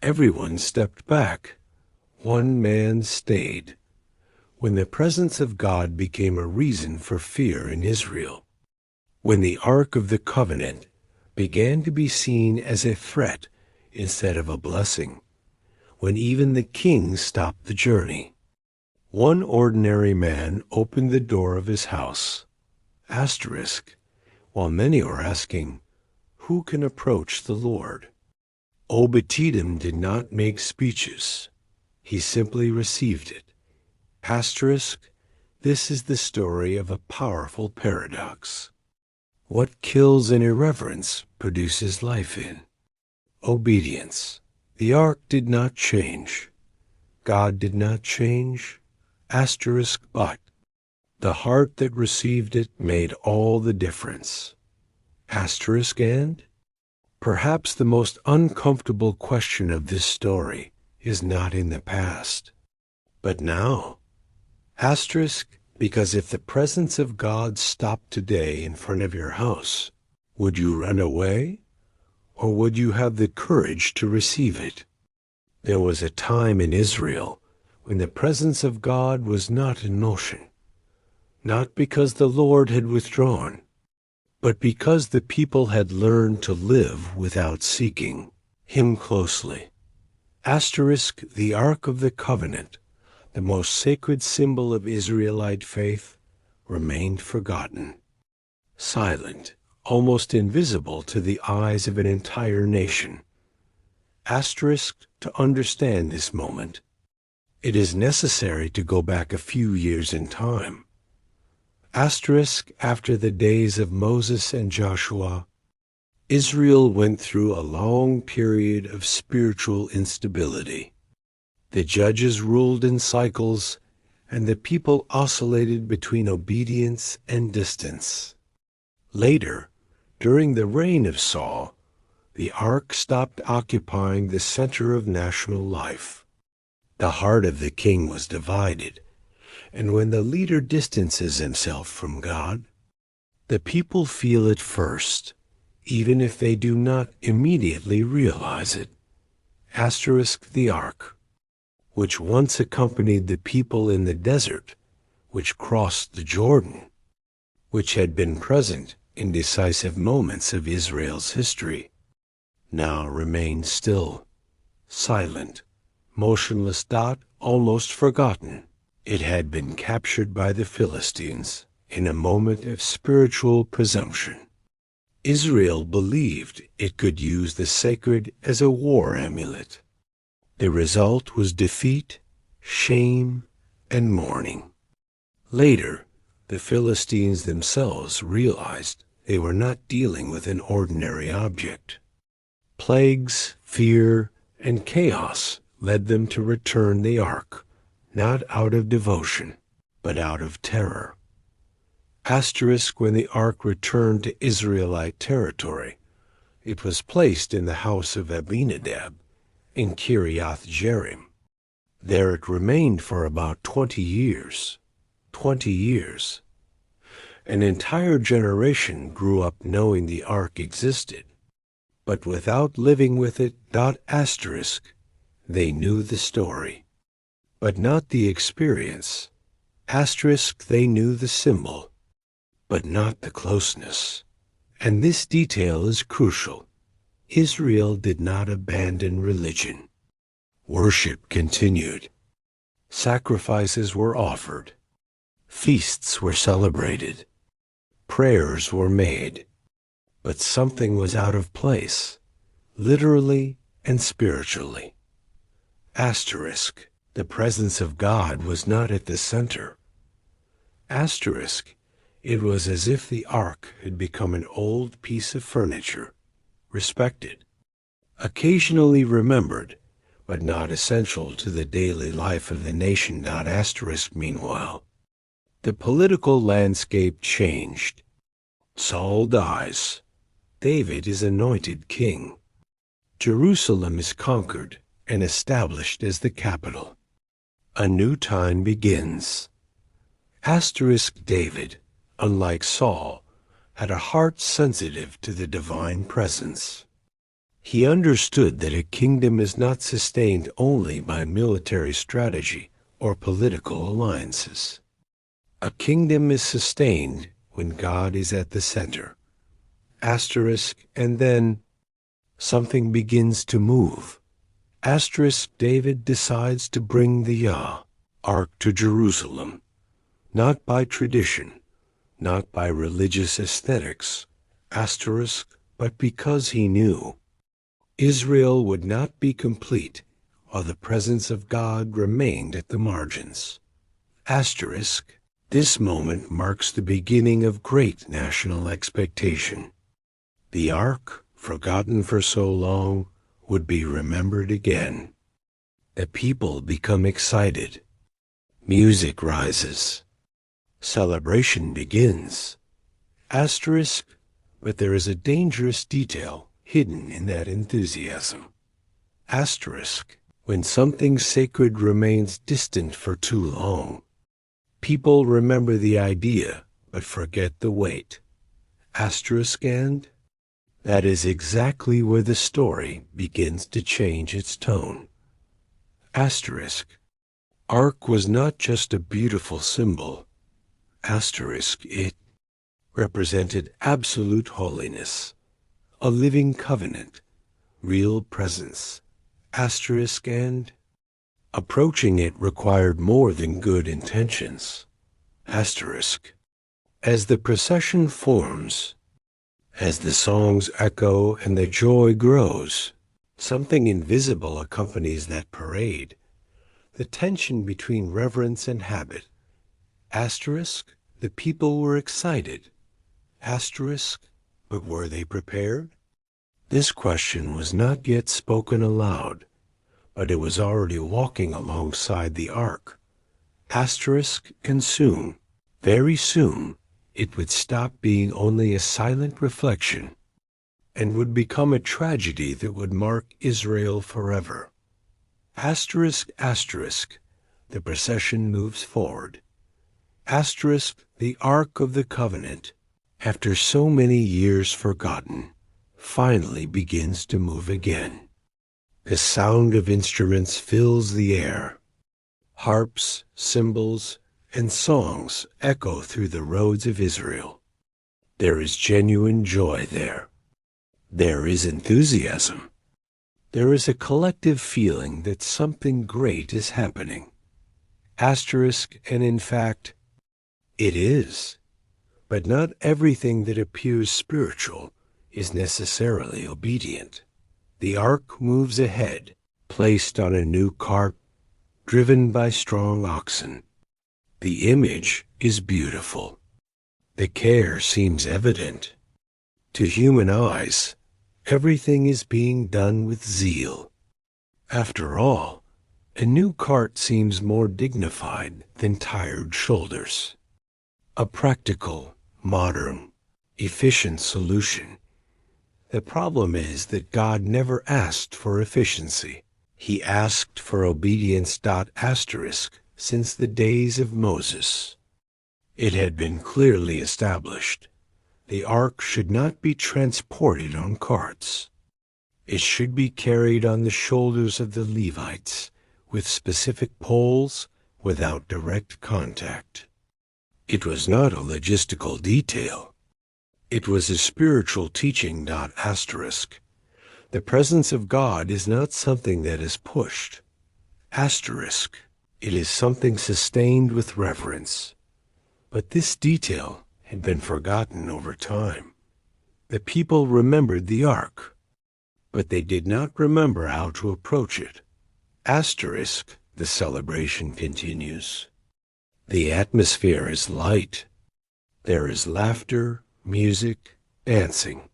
Everyone stepped back. One man stayed. When the presence of God became a reason for fear in Israel, when the Ark of the Covenant began to be seen as a threat instead of a blessing, when even the king stopped the journey, one ordinary man opened the door of his house. Asterisk, while many were asking, who can approach the Lord? Obed-Edom did not make speeches. He simply received it. Asterisk, this is the story of a powerful paradox. What kills in irreverence produces life in obedience. The ark did not change. God did not change. Asterisk, but the heart that received it made all the difference. Asterisk, and perhaps the most uncomfortable question of this story is not in the past, but now. Asterisk, because if the presence of God stopped today in front of your house, would you run away, or would you have the courage to receive it? There was a time in Israel when the presence of God was not in motion, not because the Lord had withdrawn, but because the people had learned to live without seeking Him closely. Asterisk, the Ark of the Covenant, the most sacred symbol of Israelite faith, remained forgotten, silent, almost invisible to the eyes of an entire nation. Asterisk, to understand this moment, it is necessary to go back a few years in time. Asterisk, after the days of Moses and Joshua, Israel went through a long period of spiritual instability. The judges ruled in cycles, and the people oscillated between obedience and distance. Later, during the reign of Saul, the ark stopped occupying the center of national life. The heart of the king was divided, and when the leader distances himself from God, the people feel it first, even if they do not immediately realize it. Asterisk, the ark, which once accompanied the people in the desert, which crossed the Jordan, which had been present in decisive moments of Israel's history, now remained still, silent, motionless dot, almost forgotten. It had been captured by the Philistines in a moment of spiritual presumption. Israel believed it could use the sacred as a war amulet. The result was defeat, shame, and mourning. Later, the Philistines themselves realized they were not dealing with an ordinary object. Plagues, fear, and chaos led them to return the ark, not out of devotion, but out of terror. Asterisk, when the ark returned to Israelite territory, it was placed in the house of Abinadab in Kiriath Jearim. There it remained for about 20 years. 20 years. An entire generation grew up knowing the ark existed, but without living with it. Asterisk, they knew the story, but not the experience. Asterisk, they knew the symbol, but not the closeness. And this detail is crucial. Israel did not abandon religion. Worship continued. Sacrifices were offered. Feasts were celebrated. Prayers were made. But something was out of place, literally and spiritually. Asterisk, the presence of God was not at the center. Asterisk, it was as if the ark had become an old piece of furniture, respected, occasionally remembered, but not essential to the daily life of the nation. Asterisk, meanwhile, the political landscape changed. Saul dies. David is anointed king. Jerusalem is conquered and established as the capital. A new time begins. Asterisk, David, unlike Saul, had a heart sensitive to the divine presence. He understood that a kingdom is not sustained only by military strategy or political alliances. A kingdom is sustained when God is at the center. Asterisk, and then something begins to move. Asterisk, David decides to bring the Ark to Jerusalem, not by tradition, not by religious aesthetics, asterisk, but because he knew Israel would not be complete while the presence of God remained at the margins. Asterisk, this moment marks the beginning of great national expectation. The Ark, forgotten for so long, would be remembered again. The people become excited. Music rises. Celebration begins. Asterisk, but there is a dangerous detail hidden in that enthusiasm. Asterisk, when something sacred remains distant for too long, people remember the idea but forget the weight. Asterisk, and that is exactly where the story begins to change its tone. Asterisk, Ark was not just a beautiful symbol. Asterisk, it represented absolute holiness, a living covenant, real presence. Asterisk, and approaching it required more than good intentions. Asterisk, as the procession forms, as the songs echo and the joy grows, something invisible accompanies that parade, the tension between reverence and habit. Asterisk, the people were excited. Asterisk, but were they prepared? This question was not yet spoken aloud, but it was already walking alongside the Ark. Asterisk, and soon, very soon, it would stop being only a silent reflection and would become a tragedy that would mark Israel forever. Asterisk, asterisk, the procession moves forward. Asterisk, the Ark of the Covenant, after so many years forgotten, finally begins to move again. The sound of instruments fills the air. Harps, cymbals, and songs echo through the roads of Israel. There is genuine joy there. There is enthusiasm. There is a collective feeling that something great is happening. Asterisk, and in fact, it is. But not everything that appears spiritual is necessarily obedient. The Ark moves ahead, placed on a new cart, driven by strong oxen. The image is beautiful. The care seems evident. To human eyes, everything is being done with zeal. After all, a new cart seems more dignified than tired shoulders. A practical, modern, efficient solution. The problem is that God never asked for efficiency. He asked for obedience. Asterisk, since the days of Moses. It had been clearly established. The Ark should not be transported on carts. It should be carried on the shoulders of the Levites, with specific poles, without direct contact. It was not a logistical detail. It was a spiritual teaching. Asterisk. The presence of God is not something that is pushed. Asterisk. It is something sustained with reverence. But this detail had been forgotten over time. The people remembered the Ark, but they did not remember how to approach it. Asterisk. The celebration continues. The atmosphere is light. There is laughter, music, dancing.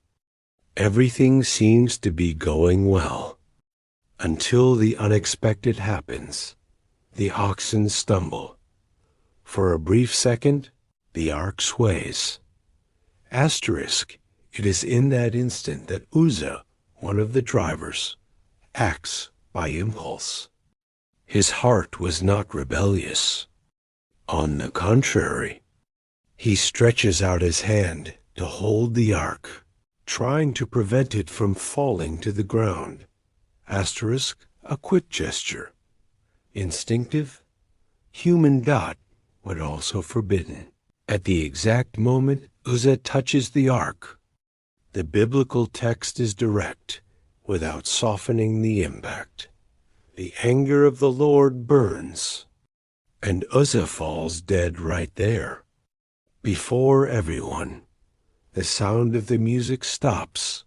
Everything seems to be going well, until the unexpected happens. The oxen stumble. For a brief second, the Ark sways. Asterisk, it is in that instant that Uzzah, one of the drivers, acts by impulse. His heart was not rebellious. On the contrary, he stretches out his hand to hold the Ark. trying to prevent it from falling to the ground. Asterisk, a quick gesture. Instinctive, human. But also forbidden. At the exact moment Uzzah touches the ark, the biblical text is direct, without softening the impact. The anger of the Lord burns, and Uzzah falls dead right there. Before everyone, the sound of the music stops.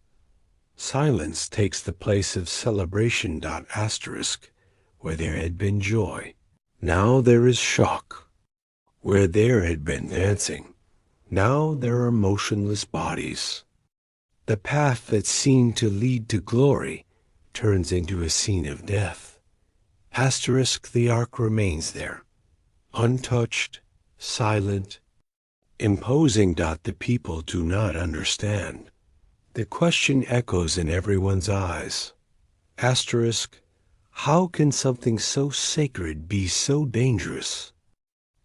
Silence takes the place of celebration. Asterisk, where there had been joy. Now there is shock. Where there had been dancing, now there are motionless bodies. The path that seemed to lead to glory turns into a scene of death. Asterisk, the ark remains there, untouched, silent, imposing. The people do not understand. The question echoes in everyone's eyes. Asterisk, how can something so sacred be so dangerous?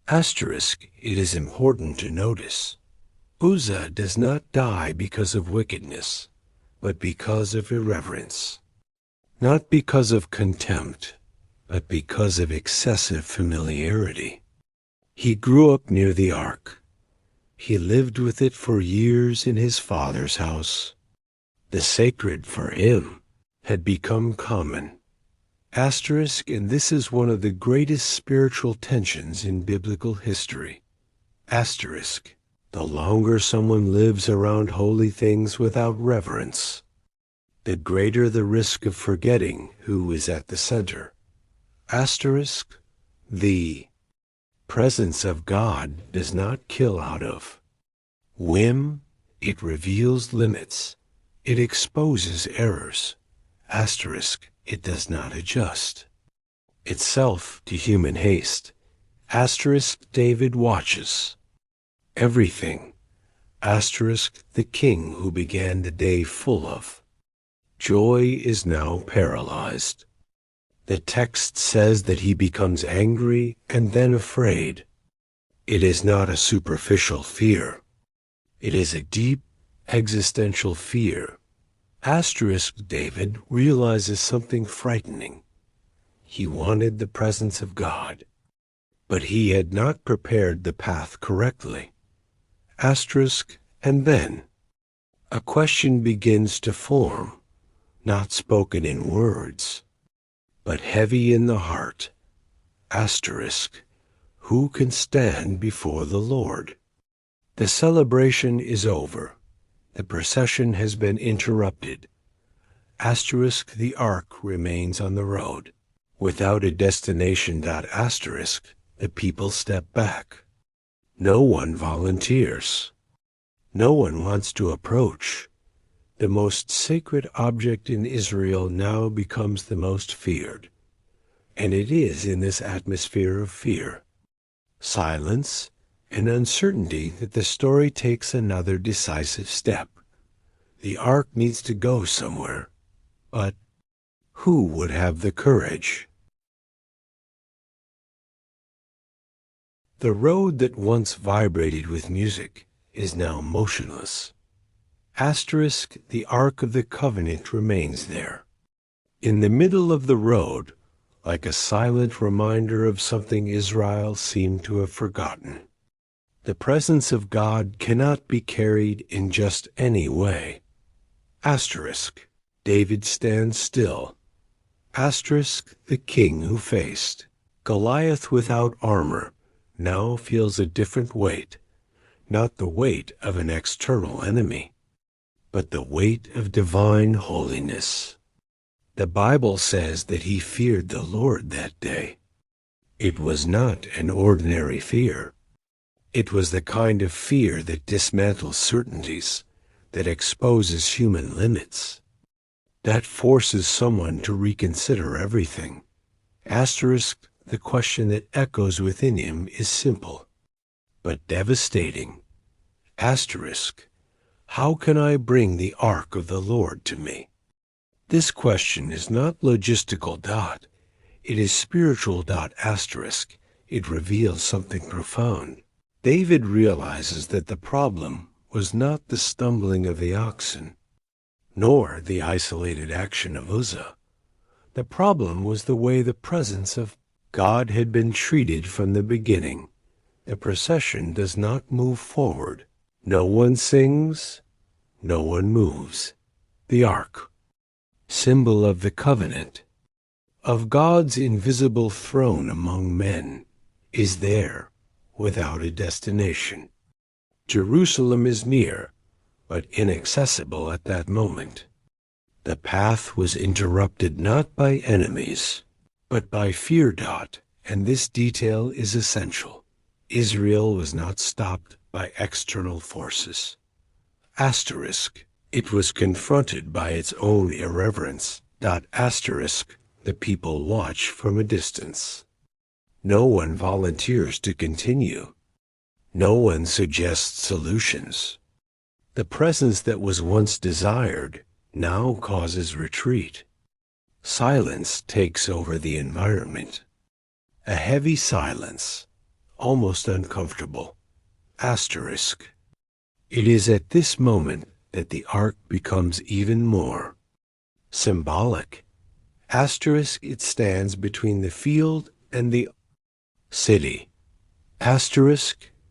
Asterisk, it is important to notice, Uzzah does not die because of wickedness, but because of irreverence. Not because of contempt, but because of excessive familiarity. He grew up near the ark. He lived with it for years in his father's house. The sacred for him had become common. Asterisk, and this is one of the greatest spiritual tensions in biblical history. Asterisk, the longer someone lives around holy things without reverence, the greater the risk of forgetting who is at the center. Asterisk, the presence of God does not kill out of whim. It reveals limits. It exposes errors. Asterisk, it does not adjust itself to human haste. Asterisk, David watches everything. Asterisk, the king who began the day full of joy is now paralyzed. The text says that he becomes angry and then afraid. It is not a superficial fear. It is a deep existential fear. Asterisk, David realizes something frightening. He wanted the presence of God, but he had not prepared the path correctly. Asterisk, and then a question begins to form, not spoken in words, but heavy in the heart. Asterisk, who can stand before the Lord? The celebration is over. The procession has been interrupted. Asterisk, the ark remains on the road. Without a destination. Asterisk, the people step back. No one volunteers. No one wants to approach. The most sacred object in Israel now becomes the most feared. And it is in this atmosphere of fear, silence, and uncertainty that the story takes another decisive step. The ark needs to go somewhere, but who would have the courage? The road that once vibrated with music is now motionless. Asterisk, the Ark of the Covenant remains there. In the middle of the road, like a silent reminder of something Israel seemed to have forgotten. The presence of God cannot be carried in just any way. Asterisk, David stands still. Asterisk, the king who faced Goliath without armor now feels a different weight, not the weight of an external enemy, but the weight of divine holiness. The Bible says that he feared the Lord that day. It was not an ordinary fear. It was the kind of fear that dismantles certainties, that exposes human limits, that forces someone to reconsider everything. Asterisk, the question that echoes within him is simple, but devastating. Asterisk, how can I bring the ark of the Lord to me? This question is not logistical. It is spiritual. Asterisk, it reveals something profound. David realizes that the problem was not the stumbling of the oxen. nor the isolated action of Uzzah. The problem was the way the presence of God had been treated from the beginning. The procession does not move forward. No one sings, no one moves. The ark, symbol of the covenant, of God's invisible throne among men, is there without a destination. Jerusalem is near, but inaccessible at that moment. The path was interrupted not by enemies, but by fear. And this detail is essential. Israel was not stopped by external forces. It was confronted by its own irreverence. The people watch from a distance. No one volunteers to continue. No one suggests solutions. The presence that was once desired now causes retreat. Silence takes over the environment. A heavy silence, almost uncomfortable. It is at this moment that the ark becomes even more symbolic. It stands between the field and the city.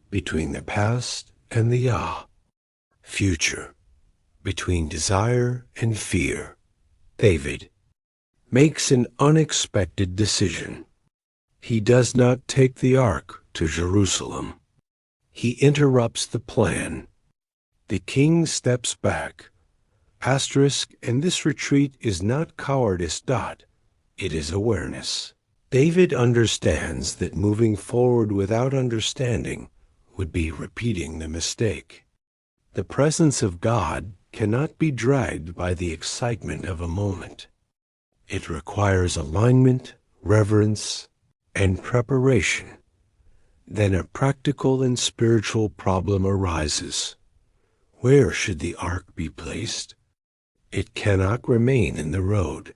Between the past and the future. Between desire and fear. David makes an unexpected decision. He does not take the ark to Jerusalem. He interrupts the plan. The king steps back. And this retreat is not cowardice. It is awareness. David understands that moving forward without understanding would be repeating the mistake. The presence of God cannot be dragged by the excitement of a moment. It requires alignment, reverence, and preparation. Then a practical and spiritual problem arises. Where should the ark be placed? It cannot remain in the road.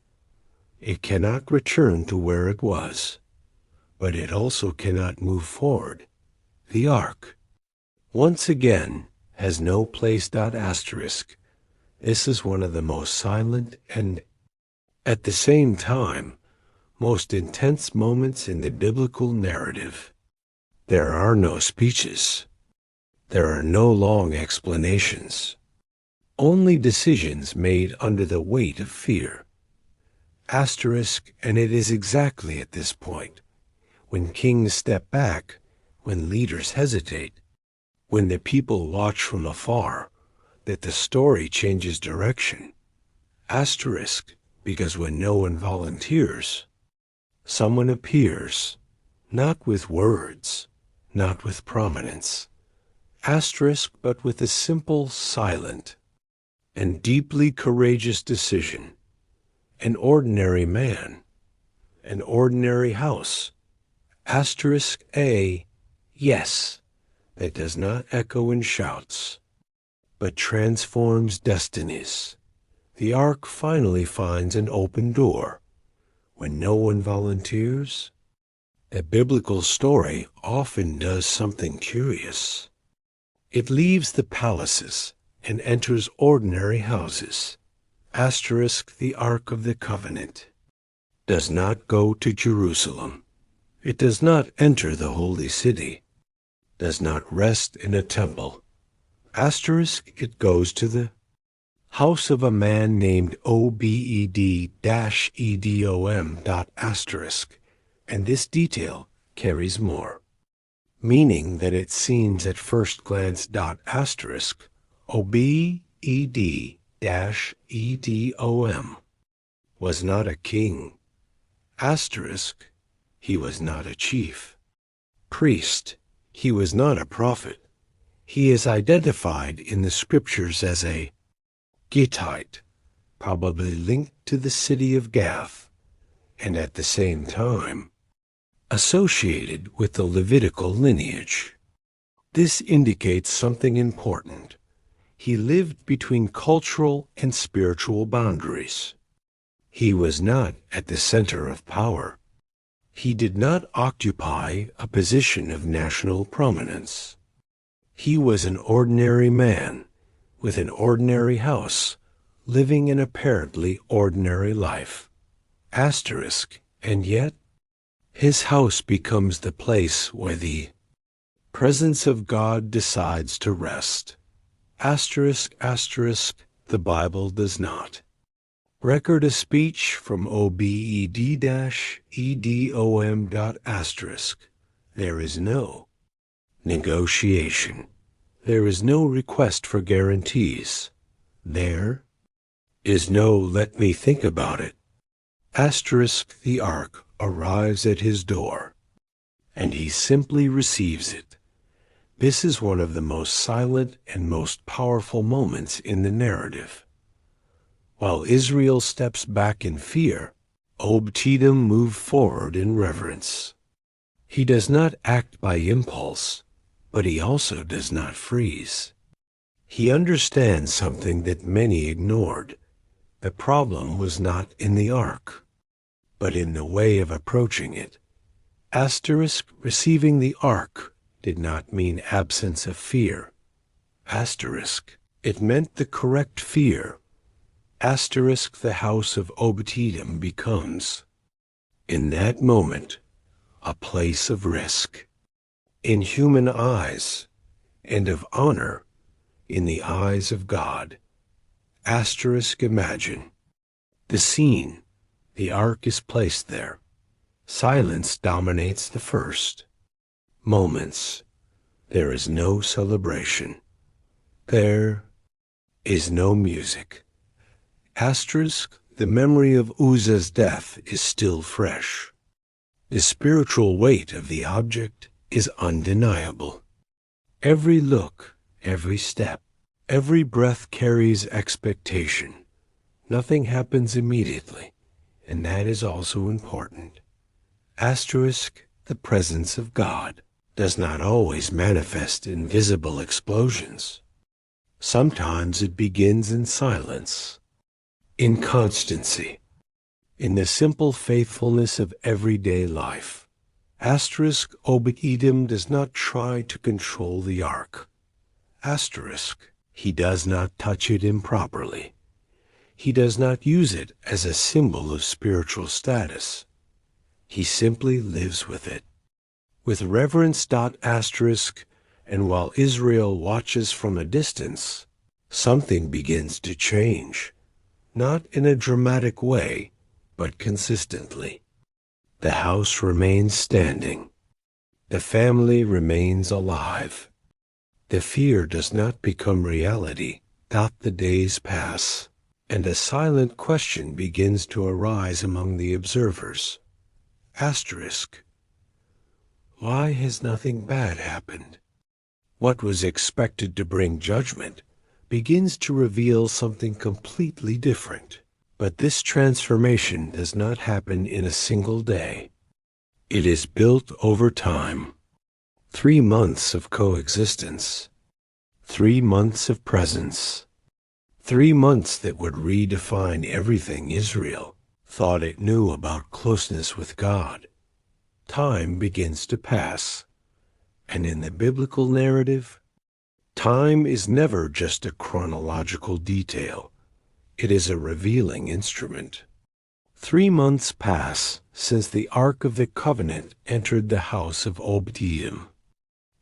It cannot return to where it was. But it also cannot move forward. The ark, once again, has no place. This is one of the most silent and, at the same time, most intense moments in the biblical narrative. There are no speeches. There are no long explanations. Only decisions made under the weight of fear. And it is exactly at this point, when kings step back, when leaders hesitate, when the people watch from afar, that the story changes direction. Because when no one volunteers, someone appears, not with words, not with prominence, but with a simple, silent, and deeply courageous decision. An ordinary man, an ordinary house. Yes, that does not echo in shouts, but transforms destinies. The ark finally finds an open door. When no one volunteers, a biblical story often does something curious. It leaves the palaces and enters ordinary houses. The Ark of the Covenant does not go to Jerusalem. It does not enter the holy city, does not rest in a temple. It goes to the house of a man named Obed-Edom. And this detail carries more, meaning that it seems at first glance. Obed-Edom was not a king. He was not a chief priest. He was not a prophet. He is identified in the scriptures as a Gittite, probably linked to the city of Gath, and at the same time associated with the Levitical lineage. This indicates something important. He lived between cultural and spiritual boundaries. He was not at the center of power. He did not occupy a position of national prominence. He was an ordinary man with an ordinary house, living an apparently ordinary life. Asterisk, and yet, his house becomes the place where the presence of God decides to rest. Asterisk, asterisk, the Bible does not record a speech from Obed-Edom. There is no negotiation. There is no request for guarantees. There is no let me think about it. Asterisk, the ark arrives at his door, and he simply receives it. This is one of the most silent and most powerful moments in the narrative. While Israel steps back in fear, Obed-Edom moves forward in reverence. He does not act by impulse, but he also does not freeze. He understands something that many ignored. The problem was not in the ark, but in the way of approaching it. Asterisk, receiving the ark did not mean absence of fear. Asterisk, it meant the correct fear. Asterisk, the house of Obed-Edom becomes, in that moment, a place of risk, in human eyes, and of honor in the eyes of God. Asterisk, imagine the scene. The ark is placed there. Silence dominates the first moments. There is no celebration. There is no music. Asterisk, the memory of Uzzah's death is still fresh. The spiritual weight of the object is undeniable. Every look, every step, every breath carries expectation. Nothing happens immediately, and that is also important. Asterisk, the presence of God does not always manifest in visible explosions. Sometimes it begins in silence, in constancy, in the simple faithfulness of everyday life. Asterisk, Obed-Edom does not try to control the ark. Asterisk, he does not touch it improperly. He does not use it as a symbol of spiritual status. He simply lives with it. With reverence. Asterisk, and while Israel watches from a distance, something begins to change. Not in a dramatic way, but consistently. The house remains standing. The family remains alive. The fear does not become reality. The days pass, and a silent question begins to arise among the observers. Asterisk, why has nothing bad happened? What was expected to bring judgment begins to reveal something completely different. But this transformation does not happen in a single day. It is built over time. 3 months of coexistence. 3 months of presence. 3 months that would redefine everything Israel thought it knew about closeness with God. Time begins to pass. And in the biblical narrative, time is never just a chronological detail. It is a revealing instrument. 3 months pass since the Ark of the Covenant entered the house of Obed-Edom.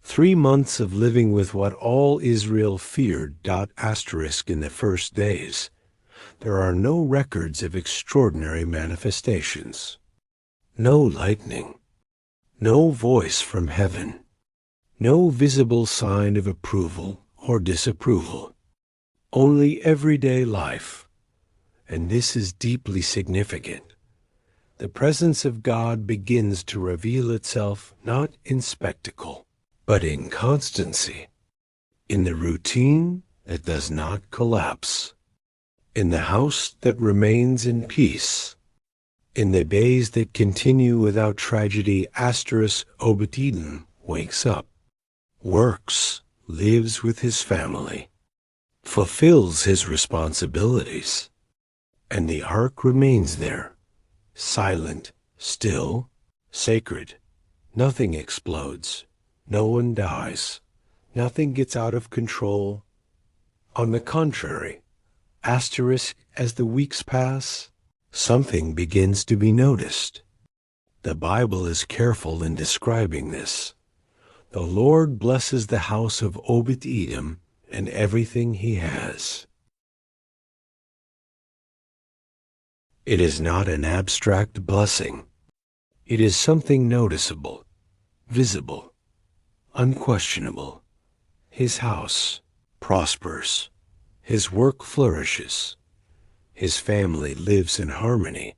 3 months of living with what all Israel feared. Asterisk, in the first days, there are no records of extraordinary manifestations. No lightning. No voice from heaven. No visible sign of approval or disapproval. Only everyday life. And this is deeply significant. The presence of God begins to reveal itself not in spectacle, but in constancy, in the routine that does not collapse, in the house that remains in peace, in the days that continue without tragedy. Asterisk, Obed-Edom wakes up, works, lives with his family, fulfills his responsibilities, and the ark remains there, silent, still, sacred. Nothing explodes. No one dies. Nothing gets out of control. On the contrary, asterisk as the weeks pass, something begins to be noticed. The Bible is careful in describing this. The Lord blesses the house of Obed-Edom and everything he has. It is not an abstract blessing. It is something noticeable, visible, unquestionable. His house prospers. His work flourishes. His family lives in harmony.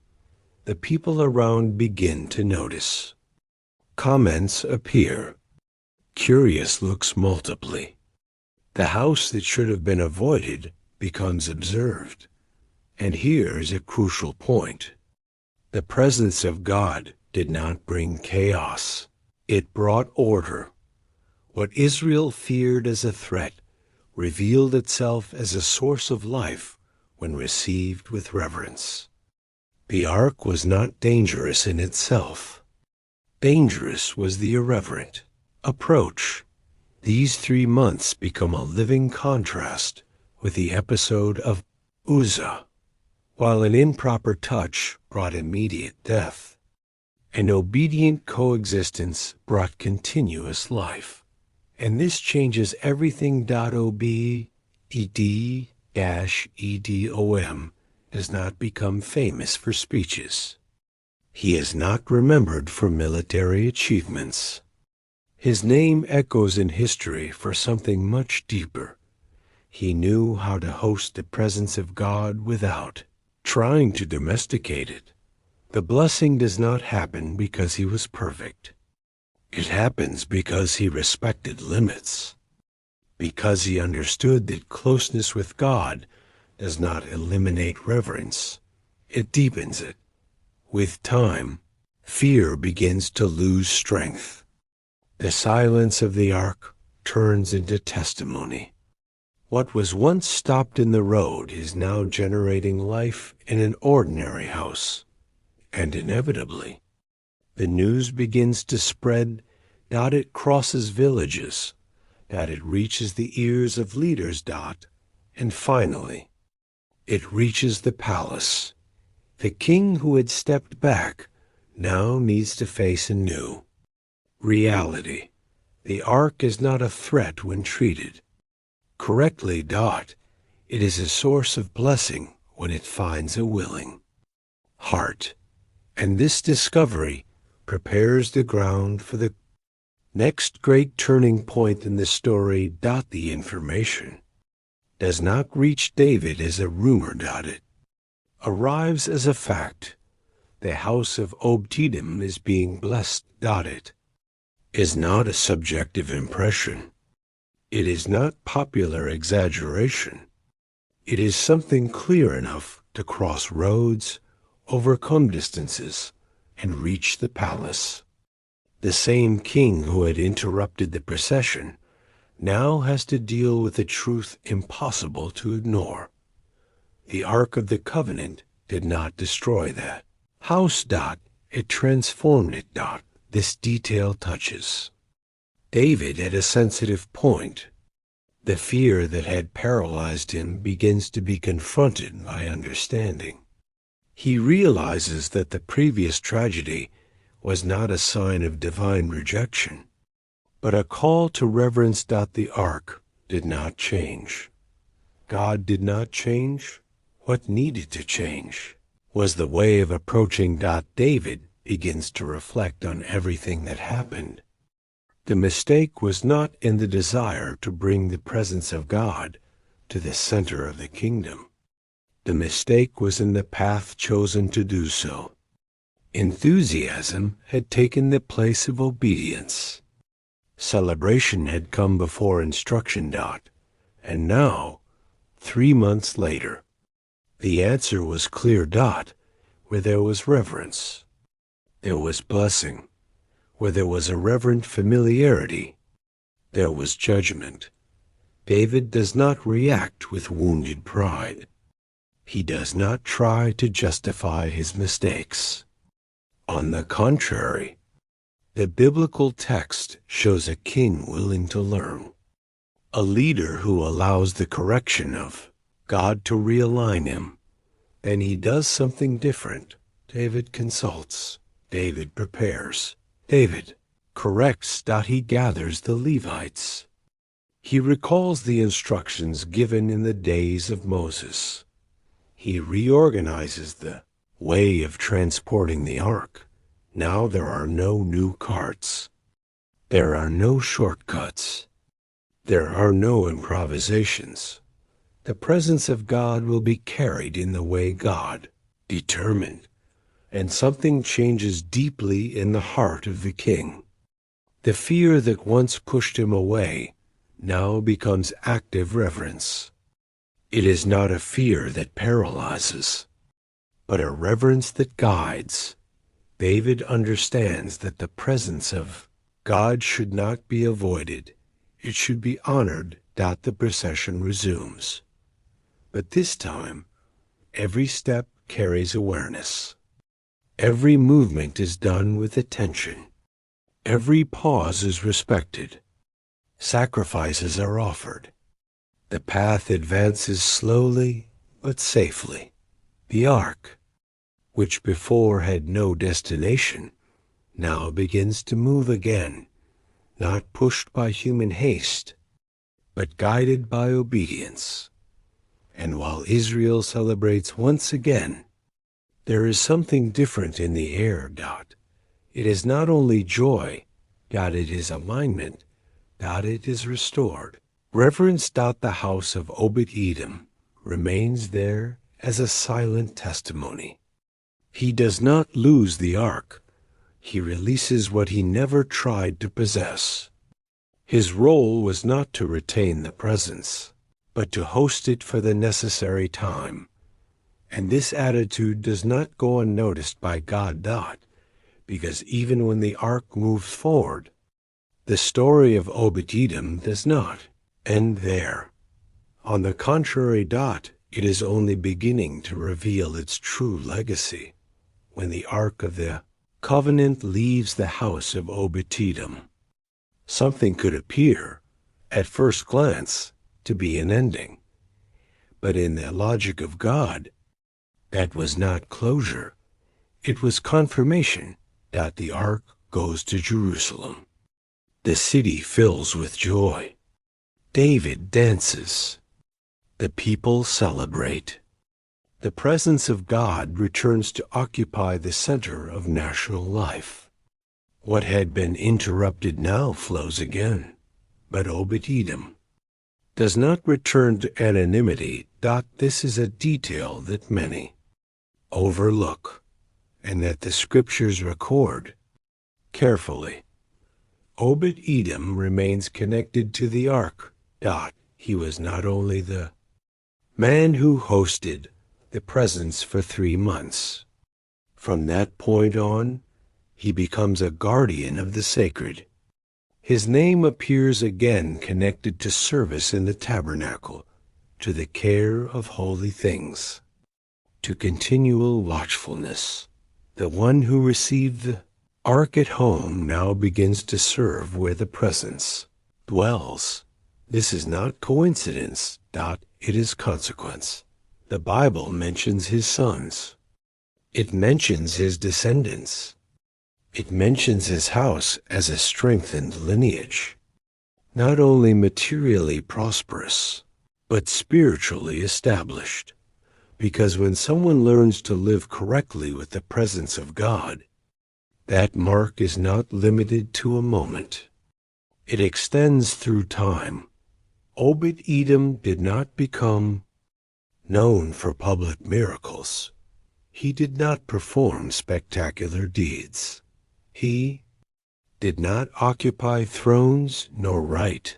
The people around begin to notice. Comments appear. Curious looks multiply. The house that should have been avoided becomes observed. And here is a crucial point. The presence of God did not bring chaos. It brought order. What Israel feared as a threat revealed itself as a source of life when received with reverence. The ark was not dangerous in itself. Dangerous was the irreverent approach. These 3 months become a living contrast with the episode of Uzzah. While an improper touch brought immediate death, an obedient coexistence brought continuous life. And this changes everything. Obed-Edom does not become famous for speeches. He is not remembered for military achievements. His name echoes in history for something much deeper. He knew how to host the presence of God without trying to domesticate it. The blessing does not happen because he was perfect. It happens because he respected limits, because he understood that closeness with God does not eliminate reverence. It deepens it. With time, fear begins to lose strength. The silence of the ark turns into testimony. What was once stopped in the road is now generating life in an ordinary house. And inevitably, the news begins to spread. It crosses villages. It reaches the ears of leaders. And finally, it reaches the palace. The king who had stepped back now needs to face a new reality. The ark is not a threat when treated correctly. It is a source of blessing when it finds a willing heart. And this discovery prepares the ground for the next great turning point in the story. The information does not reach David as a rumor. It arrives as a fact. The house of Obed-Edom is being blessed. It is not a subjective impression. It is not popular exaggeration. It is something clear enough to cross roads, overcome distances, and reach the palace. The same king who had interrupted the procession now has to deal with a truth impossible to ignore. The Ark of the Covenant did not destroy that house. It transformed it. This detail touches David at a sensitive point. The fear that had paralyzed him begins to be confronted by understanding. He realizes that the previous tragedy was not a sign of divine rejection, but a call to reverence. The ark did not change. God did not change. What needed to change was the way of approaching. David begins to reflect on everything that happened. The mistake was not in the desire to bring the presence of God to the center of the kingdom. The mistake was in the path chosen to do so. Enthusiasm had taken the place of obedience. Celebration had come before instruction. And now, 3 months later, the answer was clear. Where there was reverence, there was blessing. Where there was a reverent familiarity, there was judgment. David does not react with wounded pride. He does not try to justify his mistakes. On the contrary, the biblical text shows a king willing to learn, a leader who allows the correction of God to realign him. Then he does something different. David consults. David prepares. David corrects. He gathers the Levites. He recalls the instructions given in the days of Moses. He reorganizes the way of transporting the ark. Now there are no new carts. There are no shortcuts. There are no improvisations. The presence of God will be carried in the way God determined, and something changes deeply in the heart of the king. The fear that once pushed him away now becomes active reverence. It is not a fear that paralyzes, but a reverence that guides. David understands that the presence of God should not be avoided. It should be honored. The procession resumes. But this time, every step carries awareness. Every movement is done with attention. Every pause is respected. Sacrifices are offered. The path advances slowly but safely. The ark, which before had no destination, now begins to move again, not pushed by human haste, but guided by obedience. And while Israel celebrates once again, there is something different in the air. It is not only joy, it is alignment, it is restored. Reverence. The house of Obed-Edom remains there as a silent testimony. He does not lose the ark. He releases what he never tried to possess. His role was not to retain the presence, but to host it for the necessary time. And this attitude does not go unnoticed by God. Because even when the ark moves forward, the story of Obed-Edom does not end there. On the contrary, it is only beginning to reveal its true legacy. When the ark of the covenant leaves the house of Obed-Edom, something could appear, at first glance, to be an ending. But in the logic of God, that was not closure. It was confirmation. The ark goes to Jerusalem. The city fills with joy. David dances. The people celebrate. The presence of God returns to occupy the center of national life. What had been interrupted now flows again. But Obed-Edom does not return to anonymity. This is a detail that many overlook, and that the scriptures record carefully. Obed-Edom remains connected to the ark. He was not only the man who hosted the presence for 3 months. From that point on, he becomes a guardian of the sacred. His name appears again connected to service in the tabernacle, to the care of holy things, to continual watchfulness. The one who received the ark at home now begins to serve where the presence dwells. This is not coincidence. It is consequence. The Bible mentions his sons. It mentions his descendants. It mentions his house as a strengthened lineage, not only materially prosperous, but spiritually established. Because when someone learns to live correctly with the presence of God, that mark is not limited to a moment. It extends through time. Obed-Edom did not become known for public miracles. He did not perform spectacular deeds. He did not occupy thrones nor write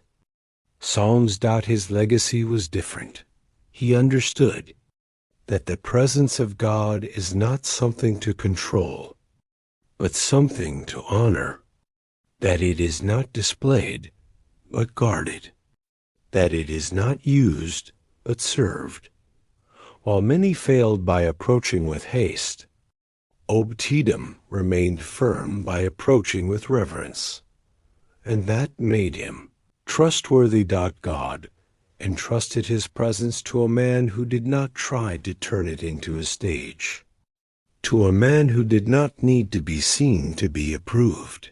psalms. His legacy was different. He understood that the presence of God is not something to control, but something to honor, that it is not displayed, but guarded, that it is not used, but served. While many failed by approaching with haste, Obed-Edom remained firm by approaching with reverence, and that made him trustworthy. God entrusted his presence to a man who did not try to turn it into a stage, to a man who did not need to be seen to be approved,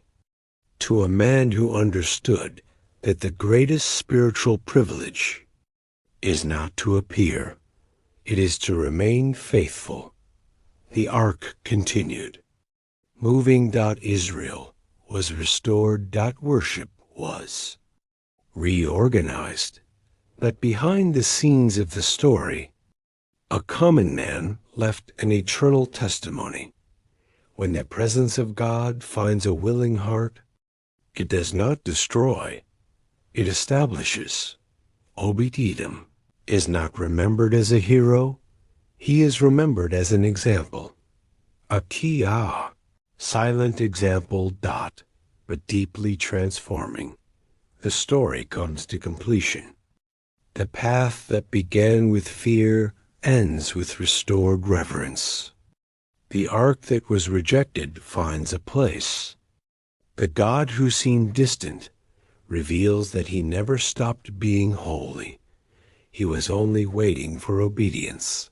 to a man who understood that the greatest spiritual privilege is not to appear, it is to remain faithful. The ark continued. Moving. Israel was restored. Worship was reorganized. But behind the scenes of the story, a common man left an eternal testimony. When the presence of God finds a willing heart, it does not destroy, it establishes. Obed-Edom is not remembered as a hero, he is remembered as an example. A silent example. But deeply transforming. The story comes to completion. The path that began with fear ends with restored reverence. The ark that was rejected finds a place. The God who seemed distant reveals that he never stopped being holy. He was only waiting for obedience.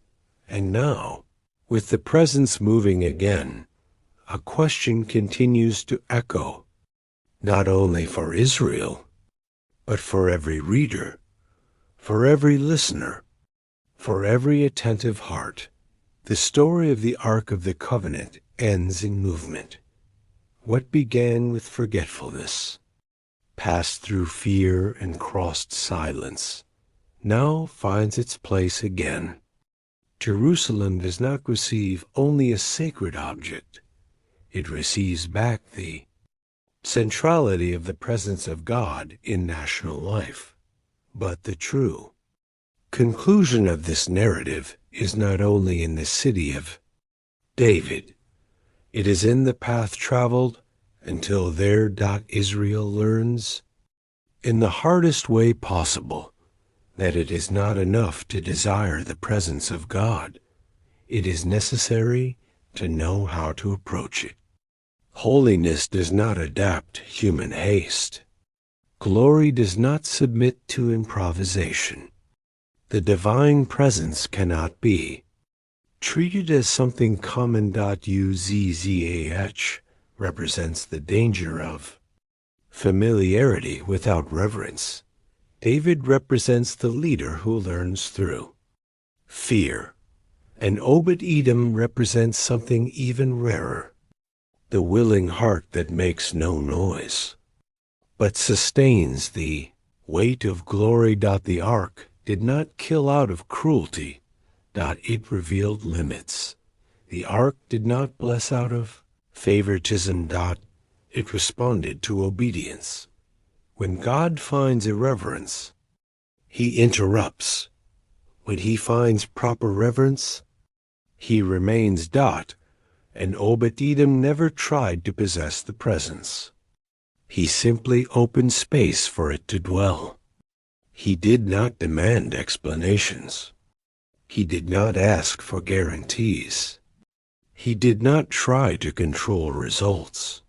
And now, with the presence moving again, a question continues to echo, not only for Israel, but for every reader, for every listener, for every attentive heart. The story of the Ark of the Covenant ends in movement. What began with forgetfulness, passed through fear and crossed silence, now finds its place again. Jerusalem does not receive only a sacred object, it receives back the centrality of the presence of God in national life. But the true conclusion of this narrative is not only in the city of David, it is in the path traveled until there. Israel learns, in the hardest way possible, that it is not enough to desire the presence of God. It is necessary to know how to approach it. Holiness does not adapt human haste. Glory does not submit to improvisation. The divine presence cannot be treated as something common. Uzzah represents the danger of familiarity without reverence. David represents the leader who learns through fear, and Obed-Edom represents something even rarer, the willing heart that makes no noise, but sustains the weight of glory. The ark did not kill out of cruelty. It revealed limits. The ark did not bless out of favoritism. It responded to obedience. When God finds irreverence, he interrupts. When he finds proper reverence, he remains. And Obed-Edom never tried to possess the presence. He simply opened space for it to dwell. He did not demand explanations. He did not ask for guarantees. He did not try to control results.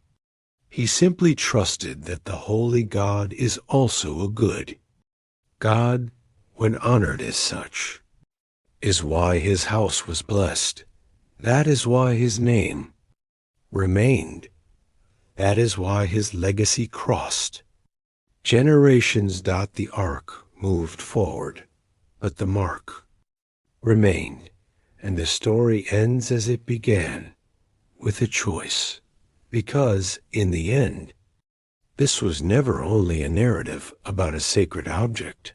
He simply trusted that the holy God is also a good God, when honored as such, is why his house was blessed. That is why his name remained. That is why his legacy crossed generations. The ark moved forward, but the mark remained, and the story ends as it began, with a choice. Because, in the end, this was never only a narrative about a sacred object.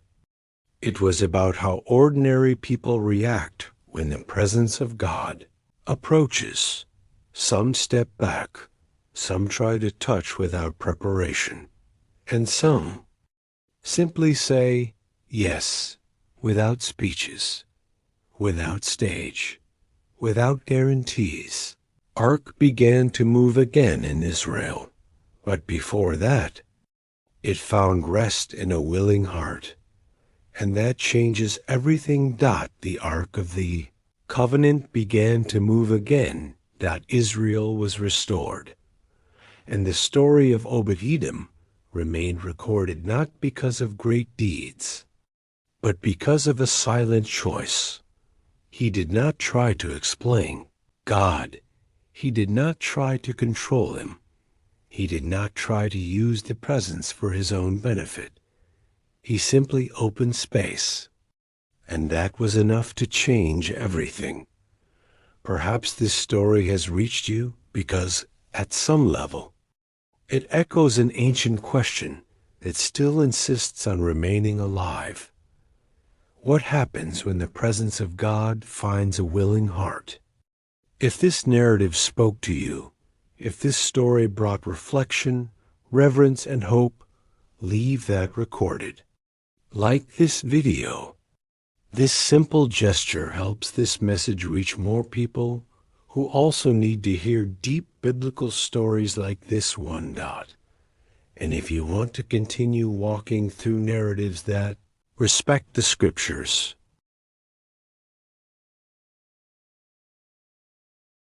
It was about how ordinary people react when the presence of God approaches. Some step back, some try to touch without preparation, and some simply say yes, without speeches, without stage, without guarantees. Ark began to move again in Israel, but before that, it found rest in a willing heart, and that changes everything. The Ark of the Covenant began to move again. Israel was restored, and the story of Obed-Edom remained recorded not because of great deeds, But because of a silent choice, he did not try to explain God. He did not try to control him. He did not try to use the presence for his own benefit. He simply opened space, and that was enough to change everything. Perhaps this story has reached you because, at some level, it echoes an ancient question that still insists on remaining alive. What happens when the presence of God finds a willing heart? If this narrative spoke to you, if this story brought reflection, reverence, and hope, leave that recorded. Like this video. This simple gesture helps this message reach more people who also need to hear deep biblical stories like this one. And if you want to continue walking through narratives that respect the scriptures,